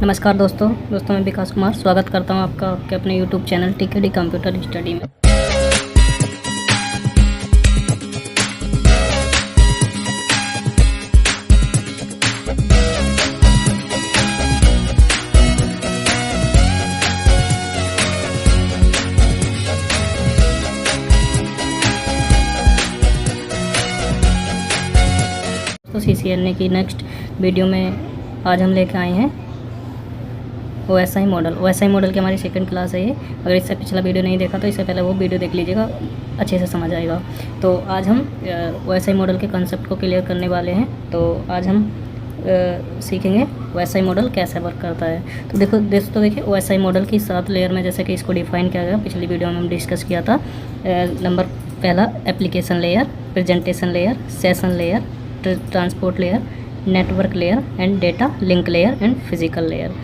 नमस्कार दोस्तों मैं विकास कुमार स्वागत करता हूं आपका आपके अपने YouTube चैनल टीकेडी कंप्यूटर स्टडी में। तो CCNA की नेक्स्ट वीडियो में आज हम लेके आए हैं OSI मॉडल की हमारी सेकंड क्लास है ये। अगर इससे पिछला वीडियो नहीं देखा तो इससे पहले वो वीडियो देख लीजिएगा, अच्छे से समझ आएगा। तो आज हम OSI मॉडल के कंसेप्ट को क्लियर करने वाले हैं। तो आज हम सीखेंगे OSI मॉडल कैसे वर्क करता है। तो देखिए OSI मॉडल की 7 लेयर में जैसे कि इसको डिफाइन किया गया, पिछली वीडियो में हम डिस्कस किया था। नंबर पहला application layer, presentation layer, session layer, transport layer, network layer and data link layer and physical layer.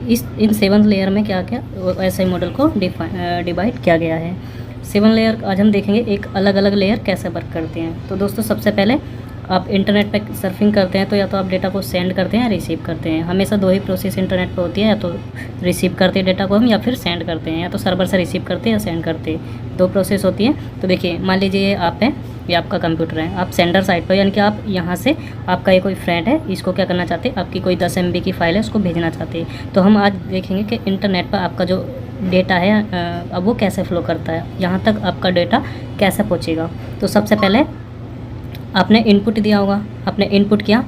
In 7 layer में क्या क्या OSI मॉडल को डिवाइड किया गया है। 7 लेयर आज हम देखेंगे एक अलग अलग लेयर कैसे वर्क करते हैं। तो दोस्तों सबसे पहले आप इंटरनेट पे सर्फिंग करते हैं तो या तो आप डेटा को सेंड करते हैं या रिसीव करते हैं। हमेशा 2 ही प्रोसेस इंटरनेट पे होती है, या तो रिसीव करते हैं डेटा को हम या फिर सेंड करते हैं, या तो सर्वर से रिसीव करते हैं या सेंड करते हैं। 2 प्रोसेस होती है। तो देखिए मान लीजिए ये आप हैं, ये आपका कंप्यूटर है, आप सेंडर साइड पर यानी कि आप यहाँ से आपका ये कोई फ्रेंड है, इसको क्या करना चाहते हैं, आपकी कोई 10 MB की फ़ाइल है उसको भेजना चाहते हैं। तो हम आज देखेंगे कि इंटरनेट पर आपका जो डेटा है अब वो कैसे फ़्लो करता है, यहाँ तक आपका डेटा कैसे पहुँचेगा। तो सबसे पहले आपने इनपुट दिया होगा, आपने इनपुट किया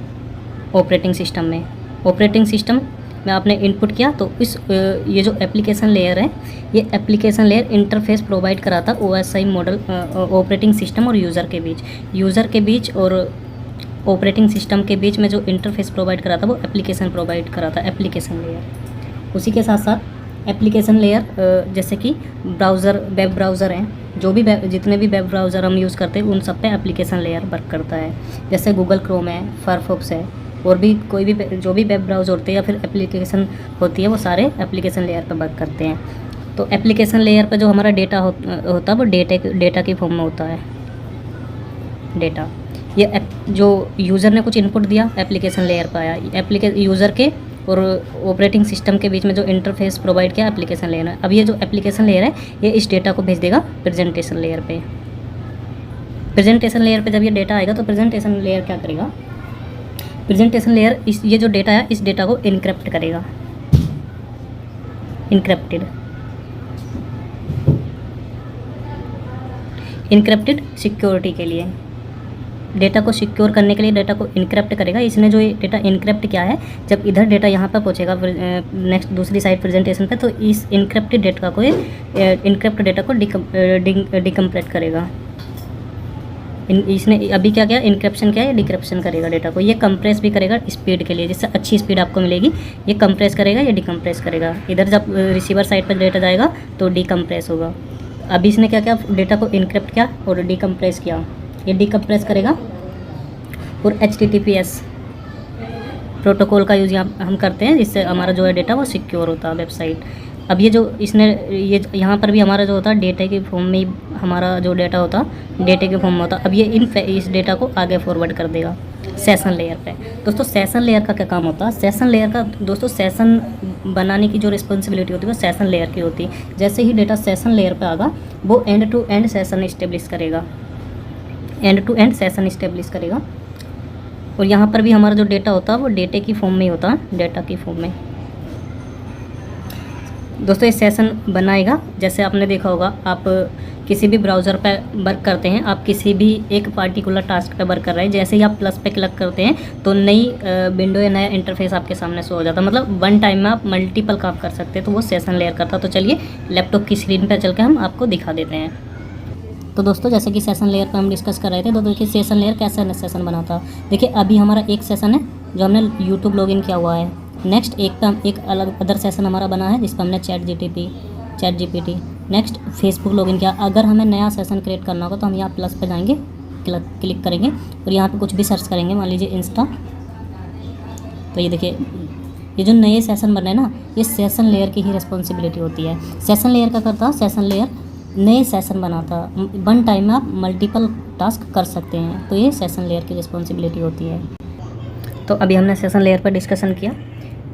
ऑपरेटिंग सिस्टम में, ऑपरेटिंग सिस्टम में आपने इनपुट किया। तो इस ये जो एप्लीकेशन लेयर है, ये एप्लीकेशन लेयर इंटरफेस प्रोवाइड कराता OSI मॉडल ऑपरेटिंग सिस्टम और यूज़र के बीच और ऑपरेटिंग सिस्टम के बीच में जो इंटरफेस प्रोवाइड कराता वो एप्लीकेशन प्रोवाइड कराता एप्लीकेशन लेयर। उसी के साथ साथ एप्लीकेशन लेयर जैसे कि ब्राउज़र, वेब ब्राउज़र हैं, जो भी जितने भी वेब ब्राउज़र हम यूज़ करते हैं उन सब पे एप्लीकेशन लेयर वर्क करता है। जैसे गूगल क्रोम है, फायरफॉक्स है, और भी कोई भी जो भी वेब ब्राउज़र होते हैं या फिर एप्लीकेशन होती है वो सारे एप्लीकेशन लेयर पर वर्क करते हैं। तो एप्लीकेशन लेयर पर जो हमारा डेटा होता है वो डेटा की फॉर्म में होता है। डेटा ये जो यूज़र ने कुछ इनपुट दिया एप्लीकेशन लेयर पर आया, यूज़र के और ऑपरेटिंग सिस्टम के बीच में जो इंटरफेस प्रोवाइड किया एप्लीकेशन लेयर है। अब ये जो एप्लीकेशन लेयर है ये इस डेटा को भेज देगा प्रेजेंटेशन लेयर पे। प्रेजेंटेशन लेयर पे जब ये डेटा आएगा तो प्रेजेंटेशन लेयर क्या करेगा, प्रेजेंटेशन लेयर ये जो डेटा है इस डेटा को इनक्रिप्ट करेगा, इनक्रिप्टेड सिक्योरिटी के लिए, डेटा को सिक्योर करने के लिए डेटा को इनक्रिप्ट करेगा। इसने जो डेटा इनक्रिप्ट किया है, जब इधर डेटा यहाँ पर पहुँचेगा नेक्स्ट दूसरी साइड प्रेजेंटेशन पे, तो इस इनक्रिप्टेड डेटा को डिकम्प्रेट करेगा। इसने अभी क्या किया, इनक्रिप्शन किया है, डिक्रिप्शन करेगा डेटा को। ये कंप्रेस भी करेगा स्पीड के लिए, जिससे अच्छी स्पीड आपको मिलेगी। ये कंप्रेस करेगा, ये डिकम्प्रेस करेगा। इधर जब रिसीवर साइड पर डेटा जाएगा तो डिकम्प्रेस होगा। अभी इसने क्या किया, डेटा को इनक्रिप्ट किया और डिकम्प्रेस किया। ये डिकम्प्रेस करेगा और HTTPS प्रोटोकॉल का यूज़ हम करते हैं, जिससे हमारा जो है डेटा वो सिक्योर होता है वेबसाइट। अब ये जो इसने ये यहाँ पर भी हमारा जो होता है डेटा के फॉर्म में ही हमारा जो डेटा होता डेटा के फॉर्म में होता। अब ये इस डेटा को आगे फॉरवर्ड कर देगा सेशन लेयर पे। दोस्तों सेशन लेयर का क्या काम होता है, सेशन लेयर का दोस्तों सेशन बनाने की जो रिस्पॉन्सिबिलिटी होती है वो सेशन लेयर की होती है। जैसे ही डेटा सेशन लेयर पे आगा वो end to end session establish करेगा, और यहाँ पर भी हमारा जो डेटा होता है वो डेटा की फॉर्म में ही होता है, डेटा की फॉर्म में। दोस्तों ये सेशन बनाएगा, जैसे आपने देखा होगा आप किसी भी ब्राउज़र पे वर्क करते हैं, आप किसी भी एक पार्टिकुलर टास्क पे वर्क कर रहे हैं, जैसे ही आप प्लस पे क्लिक करते हैं तो नई विंडो या नया इंटरफेस आपके सामने शो हो जाता है। मतलब वन टाइम में आप मल्टीपल काम कर सकते हैं, तो वो सेशन लेयर करता है। तो चलिए लैपटॉप की स्क्रीन पर चल के हम आपको दिखा देते हैं। तो दोस्तों जैसे कि सेशन लेयर पर हम डिस्कस कर रहे थे, तो देखिए सेशन लेयर कैसे सेशन बनाता। देखिए अभी हमारा एक सेशन है जो हमने YouTube लॉगिन किया हुआ है। नेक्स्ट एक अलग अदर सेशन हमारा बना है जिस पर हमने chat GPT। Next Facebook login किया। अगर हमें नया सेशन क्रिएट करना होगा तो हम यहाँ प्लस पे जाएंगे, क्लिक करेंगे और यहाँ पे कुछ भी सर्च करेंगे, मान लीजिए इंस्टा। तो ये देखिए ये जो नए सेशन बन रहे हैं ना, ये सेशन लेयर की ही रिस्पॉन्सिबिलिटी होती है। सेशन लेयर का करता, सेशन लेयर नए सेशन बनाता, वन टाइम में आप मल्टीपल टास्क कर सकते हैं, तो ये सेशन लेयर की रिस्पॉन्सिबिलिटी होती है। तो अभी हमने सेशन लेयर पर डिस्कशन किया।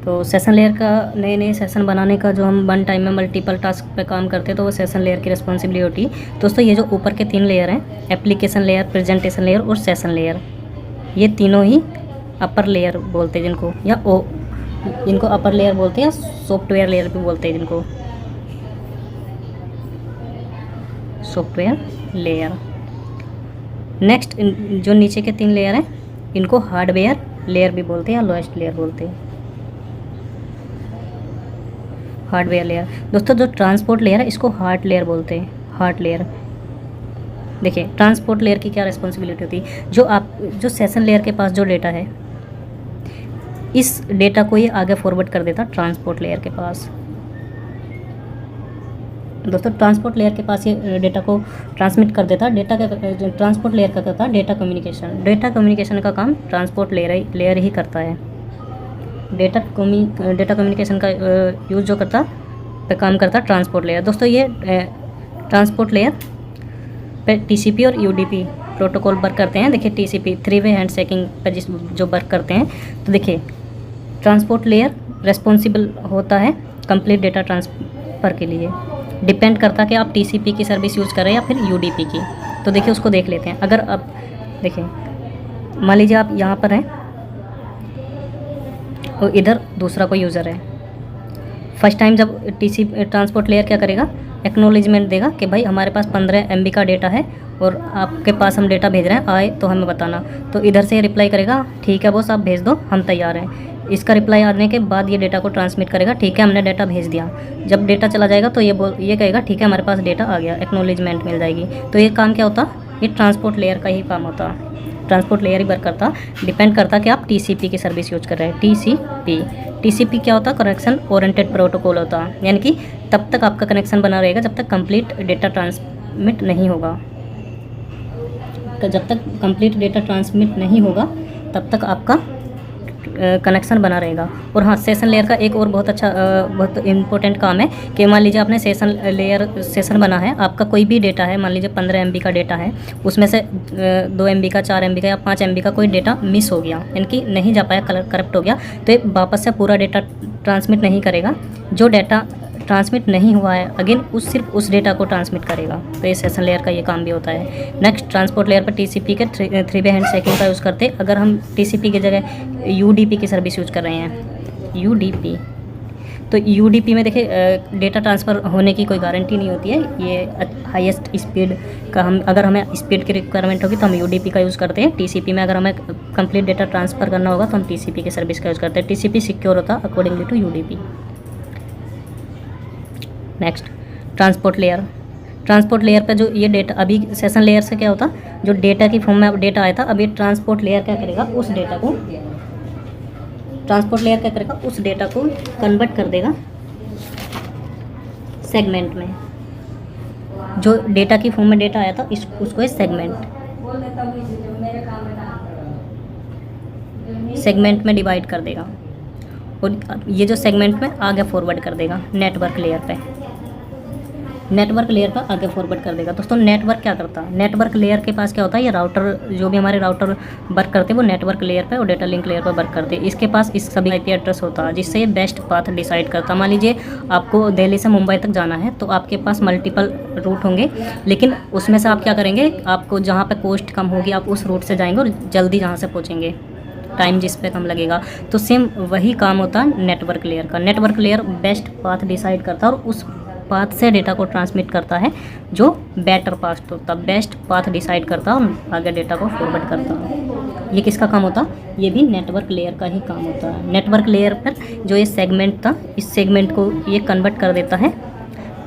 तो सेशन लेयर का नए नए सेशन बनाने का जो हम वन टाइम में मल्टीपल टास्क पे काम करते हैं तो वो सेशन लेयर की रिस्पॉन्सिबिलिटी होती है। दोस्तों ये जो ऊपर के 3 लेयर हैं, एप्लीकेशन लेयर, प्रेजेंटेशन लेयर और सेशन लेयर, ये तीनों ही अपर लेयर बोलते हैं जिनको, या इनको अपर लेयर बोलते हैं, या सॉफ्टवेयर लेयर भी बोलते हैं जिनको, सॉफ्टवेयर लेयर। नेक्स्ट जो नीचे के 3 लेयर हैं इनको हार्डवेयर लेयर भी बोलते हैं या लोएस्ट लेयर बोलते हैं, हार्डवेयर लेयर। दोस्तों जो ट्रांसपोर्ट लेयर है इसको हार्ट लेयर बोलते हैं, हार्ट लेयर। देखिए ट्रांसपोर्ट लेयर की क्या रिस्पॉन्सिबिलिटी होती है, जो सेशन लेयर के पास जो डेटा है इस डेटा को ये आगे फॉरवर्ड कर देता ट्रांसपोर्ट लेयर के पास। दोस्तों ट्रांसपोर्ट लेयर के पास ये डेटा को ट्रांसमिट कर देता। डेटा का ट्रांसपोर्ट लेयर का करता है डेटा कम्युनिकेशन। डेटा कम्युनिकेशन का काम ट्रांसपोर्ट लेयर ही करता है। डेटा कम्युनिकेशन का यूज़ जो करता पे काम करता ट्रांसपोर्ट लेयर। दोस्तों ये ट्रांसपोर्ट लेयर पे टीसीपी और यूडीपी प्रोटोकॉल वर्क करते हैं। देखिए टीसीपी 3 वे हैंडशेकिंग पे जो वर्क करते हैं, तो देखिए ट्रांसपोर्ट लेयर रेस्पॉन्सिबल होता है कंप्लीट डेटा ट्रांसफ़र के लिए। डिपेंड करता है कि आप टीसीपी की सर्विस यूज़ कर रहे हैं या फिर यूडीपी की। तो देखिए उसको देख लेते हैं। अगर आप देखिए मान लीजिए आप यहाँ पर हैं और इधर दूसरा कोई यूज़र है। फर्स्ट टाइम जब ट्रांसपोर्ट लेयर क्या करेगा, एक्नॉलेजमेंट देगा कि भाई हमारे पास 15 MB का डेटा है और आपके पास हम डेटा भेज रहे हैं, आए तो हमें बताना। तो इधर से रिप्लाई करेगा ठीक है बॉस आप भेज दो, हम तैयार हैं। इसका रिप्लाई आने के बाद ये डेटा को ट्रांसमिट करेगा, ठीक है हमने डेटा भेज दिया। जब डेटा चला जाएगा तो ये कहेगा ठीक है हमारे पास डेटा आ गया, एक्नॉलेजमेंट मिल जाएगी। तो ये काम क्या होता, ये ट्रांसपोर्ट लेयर का ही काम होता। ट्रांसपोर्ट लेयर ही वर्क करता। डिपेंड करता कि आप टीसीपी की सर्विस यूज कर रहे हैं। टीसीपी क्या होता, कनेक्शन ओरिएंटेड प्रोटोकॉल होता, यानी कि तब तक आपका कनेक्शन बना रहेगा जब तक कंप्लीट डेटा ट्रांसमिट नहीं होगा। जब तक कंप्लीट डेटा ट्रांसमिट नहीं होगा तब तक आपका कनेक्शन बना रहेगा। और हाँ, सेशन लेयर का एक और बहुत इंपॉर्टेंट काम है कि मान लीजिए आपने सेशन बना है, आपका कोई भी डेटा है, मान लीजिए 15 MB का डेटा है, उसमें से 2 MB का, 4 MB का या 5 MB का कोई डेटा मिस हो गया, यानी कि नहीं जा पाया, करप्ट हो गया, तो ये वापस से पूरा डेटा ट्रांसमिट नहीं करेगा। जो डेटा ट्रांसमिट नहीं हुआ है अगेन सिर्फ उस डेटा को ट्रांसमिट करेगा। तो ये सेशन लेयर का ये काम भी होता है। नेक्स्ट ट्रांसपोर्ट लेयर पर टीसीपी के 3 वे हैंडशेकिंग का यूज़ करते हैं। अगर हम टीसीपी की जगह यूडीपी की सर्विस यूज़ कर रहे हैं, यूडीपी, तो यूडीपी में देखिए डेटा ट्रांसफ़र होने की कोई गारंटी नहीं होती है। ये हाईएस्ट स्पीड का अगर हमें स्पीड की रिक्वायरमेंट होगी तो हम यूडीपी का यूज़ करते हैं। टीसीपी में अगर हमें कंप्लीट डेटा ट्रांसफ़र करना होगा तो हम टीसीपी की सर्विस का यूज़ करते हैं। टीसीपी सिक्योर होता accordingly to UDP. Next transport layer पे जो ये डेटा अभी सेशन लेयर से क्या होता, जो डेटा की फॉर्म में डेटा आया था, अभी ट्रांसपोर्ट लेयर क्या करेगा, उस डेटा को कन्वर्ट कर देगा सेगमेंट में। जो डेटा की फॉर्म में डेटा आया था उसको सेगमेंट में डिवाइड कर देगा और ये जो सेगमेंट में आगे फॉरवर्ड कर देगा नेटवर्क लेयर पर आगे फॉरवर्ड कर देगा। दोस्तों नेटवर्क क्या करता है, नेटवर्क लेयर के पास क्या होता है, ये राउटर, जो भी हमारे राउटर वर्क करते हैं वो नेटवर्क लेयर पे और डेटा लिंक लेयर पर वर्क करते हैं। इसके पास इस सभी IP एड्रेस होता है जिससे ये बेस्ट पाथ डिसाइड करता है। मान लीजिए आपको दिल्ली से मुंबई तक जाना है तो आपके पास मल्टीपल रूट होंगे, लेकिन उसमें से आप क्या करेंगे, आपको जहाँ पर कॉस्ट कम होगी आप उस रूट से जाएंगे और जल्दी जहाँ से पहुँचेंगे, टाइम जिस पे कम लगेगा। तो सेम वही काम होता है नेटवर्क लेयर का। Network layer best path decide करता है और उस पाथ से डेटा को ट्रांसमिट करता है जो बेटर पाथ होता है, बेस्ट पाथ डिसाइड करता है और आगे डेटा को फॉरवर्ड करता है। ये किसका काम होता है, ये भी नेटवर्क लेयर का ही काम होता है। नेटवर्क लेयर पर जो ये सेगमेंट था, इस सेगमेंट को ये कन्वर्ट कर देता है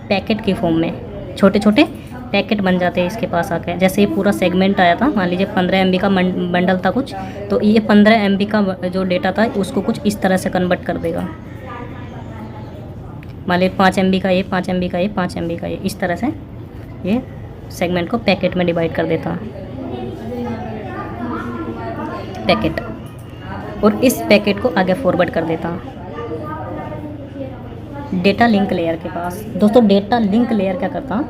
पैकेट की फॉर्म में। छोटे छोटे पैकेट बन जाते हैं इसके पास आके। जैसे ये पूरा सेगमेंट आया था, मान लीजिए 15 MB का बंडल था कुछ, तो ये 15 MB का जो डेटा था उसको कुछ इस तरह से कन्वर्ट कर देगा। मान लीजिए 5 MB का ये, 5 MB का ये, 5 MB का ये, इस तरह से ये सेगमेंट को पैकेट में डिवाइड कर देता पैकेट, और इस पैकेट को आगे फॉरवर्ड कर देता डेटा लिंक लेयर के पास। दोस्तों डेटा लिंक लेयर क्या करता,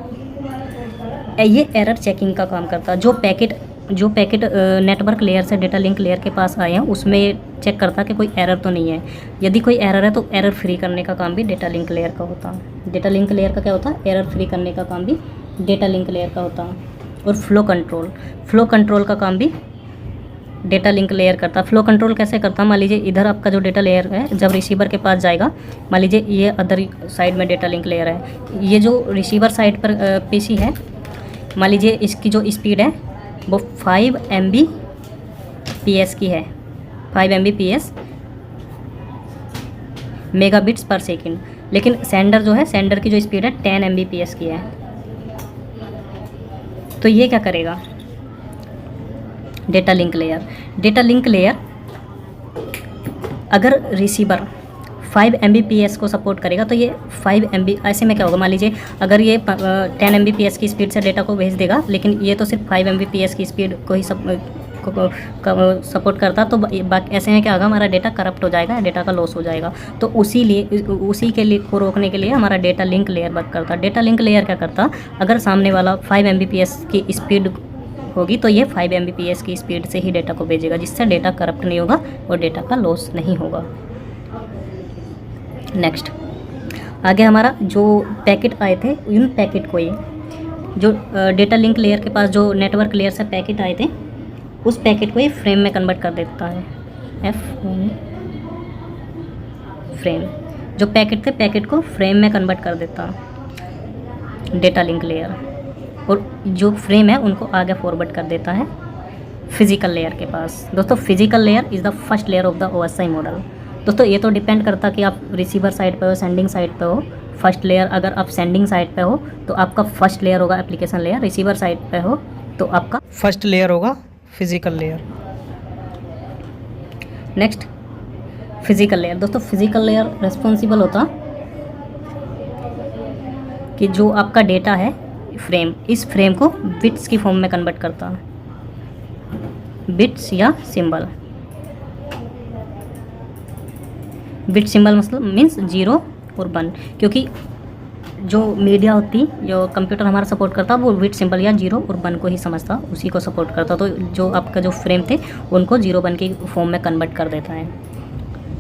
ये एरर चेकिंग का काम करता। जो पैकेट जो पैकेट नेटवर्क लेयर से डेटा लिंक लेयर के पास आए हैं उसमें चेक करता कि कोई एरर तो नहीं है। यदि कोई एरर है तो एरर फ्री करने का काम भी डेटा लिंक लेयर का होता है। डेटा लिंक लेयर का क्या होता है? एरर फ्री करने का काम भी डेटा लिंक लेयर का होता है। और फ्लो कंट्रोल का काम भी डेटा लिंक लेयर करता है। फ्लो कंट्रोल कैसे करता है? मान लीजिए इधर आपका जो डेटा लेयर है जब रिसीवर के पास जाएगा, मान लीजिए ये अदर साइड में डेटा लिंक लेयर है, ये जो रिसीवर साइड पर पीसी है, मान लीजिए इसकी जो स्पीड है वो 5 Mbps की है, 5 Mbps मेगाबिट्स पर सेकेंड। लेकिन सेंडर जो है, सेंडर की जो स्पीड है 10 Mbps की है। तो ये क्या करेगा? डेटा लिंक लेयर अगर रिसीवर 5 Mbps को सपोर्ट करेगा तो ये 5 MB, ऐसे में क्या होगा? मान लीजिए अगर ये 10 Mbps की स्पीड से डेटा को भेज देगा, लेकिन ये तो सिर्फ 5 Mbps की स्पीड को ही सपोर्ट करता, तो बाकी ऐसे में क्या होगा? हमारा डेटा करप्ट हो जाएगा, डेटा का लॉस हो जाएगा। तो उसी के लिए को रोकने के लिए हमारा डेटा लिंक लेयर वर्क करता। डेटा लिंक लेयर क्या करता? अगर सामने वाला 5 Mbps की स्पीड होगी तो ये 5 Mbps की स्पीड से ही डेटा को भेजेगा, जिससे डेटा करप्ट नहीं होगा और डेटा का लॉस नहीं होगा। नेक्स्ट आगे हमारा जो पैकेट आए थे, उन पैकेट को ये जो डेटा लिंक लेयर के पास जो नेटवर्क लेयर से पैकेट आए थे, उस पैकेट को ये फ्रेम में कन्वर्ट कर देता है। फ्रेम, जो पैकेट थे पैकेट को फ्रेम में कन्वर्ट कर देता डेटा लिंक लेयर, और जो फ्रेम है उनको आगे फॉरवर्ड कर देता है फिजिकल लेयर के पास। दोस्तों physical layer is the first layer of the OSI model. दोस्तों ये तो डिपेंड करता कि आप रिसीवर साइड पे हो, सेंडिंग साइड पे हो। फर्स्ट लेयर अगर आप सेंडिंग साइड पे हो तो आपका फर्स्ट लेयर होगा एप्लीकेशन लेयर, रिसीवर साइड पे हो तो आपका फर्स्ट लेयर होगा physical layer. Next physical layer. दोस्तों फिजिकल लेयर रिस्पॉन्सिबल होता कि जो आपका डेटा है फ्रेम, इस फ्रेम को बिट्स की फॉर्म में कन्वर्ट करता, बिट्स या सिंबल। बिट सिंबल मतलब मीन्स 0 और 1, क्योंकि जो मीडिया होती, जो कंप्यूटर हमारा सपोर्ट करता वो बिट सिंबल या 0 और 1 को ही समझता, उसी को सपोर्ट करता। तो जो आपका जो फ्रेम थे उनको 0-1 की फॉर्म में कन्वर्ट कर देता है।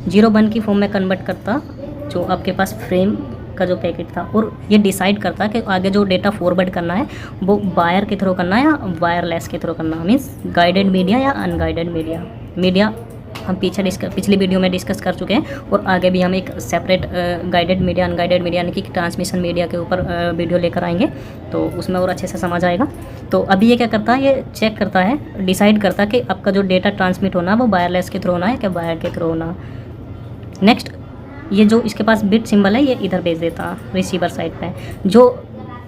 0-1 की फॉर्म में कन्वर्ट करता जो आपके पास फ्रेम का जो पैकेट था, और ये डिसाइड करता है कि आगे जो डेटा फॉरवर्ड करना है वो वायर के थ्रू करना है या वायरलेस के थ्रू करना, मीन्स गाइडेड मीडिया या अनगाइडेड मीडिया। हम पिछली वीडियो में डिस्कस कर चुके हैं, और आगे भी हम एक separate guided media unguided media यानी कि ट्रांसमिशन मीडिया के ऊपर वीडियो लेकर आएंगे, तो उसमें और अच्छे से समझ आएगा। तो अभी ये क्या करता है? ये चेक करता है, डिसाइड करता है कि आपका जो डेटा ट्रांसमिट होना है वो वायरलेस के थ्रू होना है क्या वायर के थ्रू होना। नेक्स्ट ये जो इसके पास बिट सिंबल है ये इधर भेज देता रिसीवर साइड पे, जो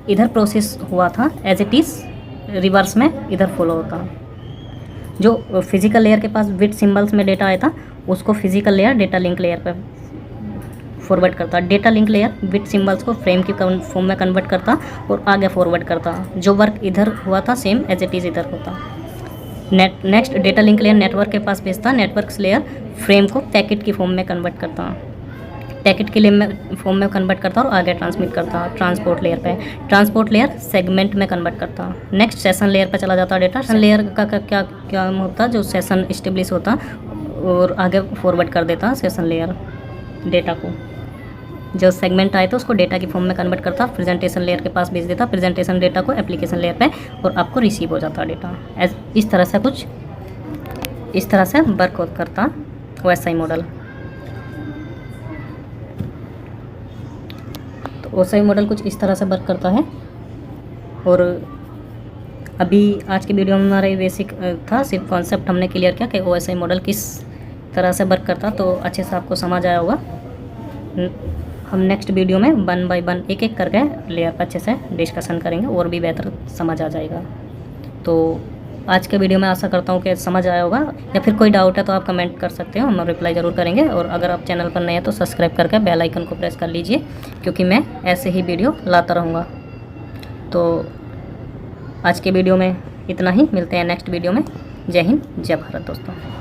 इधर प्रोसेस हुआ था एज इट इज़ रिवर्स में इधर फॉलो होता। जो फिजिकल लेयर के पास बिट सिंबल्स में डेटा आया था उसको physical layer data link layer पे फॉरवर्ड करता। Data link layer bit symbols को फ्रेम की फॉर्म में कन्वर्ट करता और आगे फॉरवर्ड करता। जो वर्क इधर हुआ था सेम एज इट इज़ इधर होता। Next data link layer network के पास भेजता, नेटवर्क लेयर फ्रेम को पैकेट की फॉर्म में कन्वर्ट करता, पैकेट के लिए फॉर्म में कन्वर्ट करता और आगे ट्रांसमिट करता ट्रांसपोर्ट लेयर पे। ट्रांसपोर्ट लेयर सेगमेंट में कन्वर्ट करता। नेक्स्ट सेशन लेयर पे चला जाता डेटा। सेशन लेयर का क्या क्या होता, जो सेशन इस्टेब्लिश होता और आगे फॉरवर्ड कर देता सेशन लेयर डेटा को। जो सेगमेंट आए तो उसको डेटा की फॉर्म में कन्वर्ट करता, प्रेजेंटेशन लेयर के पास भेज देता, प्रेजेंटेशन डेटा को एप्लीकेशन लेयर पे, और आपको रिसीव हो जाता डेटा। इस तरह से वर्क करता OSI मॉडल। OSI मॉडल कुछ इस तरह से वर्क करता है। और अभी आज के वीडियो में हमारा ये बेसिक था, सिर्फ कॉन्सेप्ट हमने क्लियर किया कि OSI मॉडल किस तरह से वर्क करता, तो अच्छे से आपको समझ आया होगा। हम नेक्स्ट वीडियो में 1 बाय 1 एक करके लेयर पर अच्छे से डिस्कशन करेंगे और भी बेहतर समझ आ जाएगा। तो आज के वीडियो में आशा करता हूँ कि समझ आया होगा, या फिर कोई डाउट है तो आप कमेंट कर सकते हो, हम रिप्लाई ज़रूर करेंगे। और अगर आप चैनल पर नए हैं तो सब्सक्राइब करके बेल आइकन को प्रेस कर लीजिए, क्योंकि मैं ऐसे ही वीडियो लाता रहूँगा। तो आज के वीडियो में इतना ही, मिलते हैं नेक्स्ट वीडियो में। जय हिंद, जय भारत दोस्तों।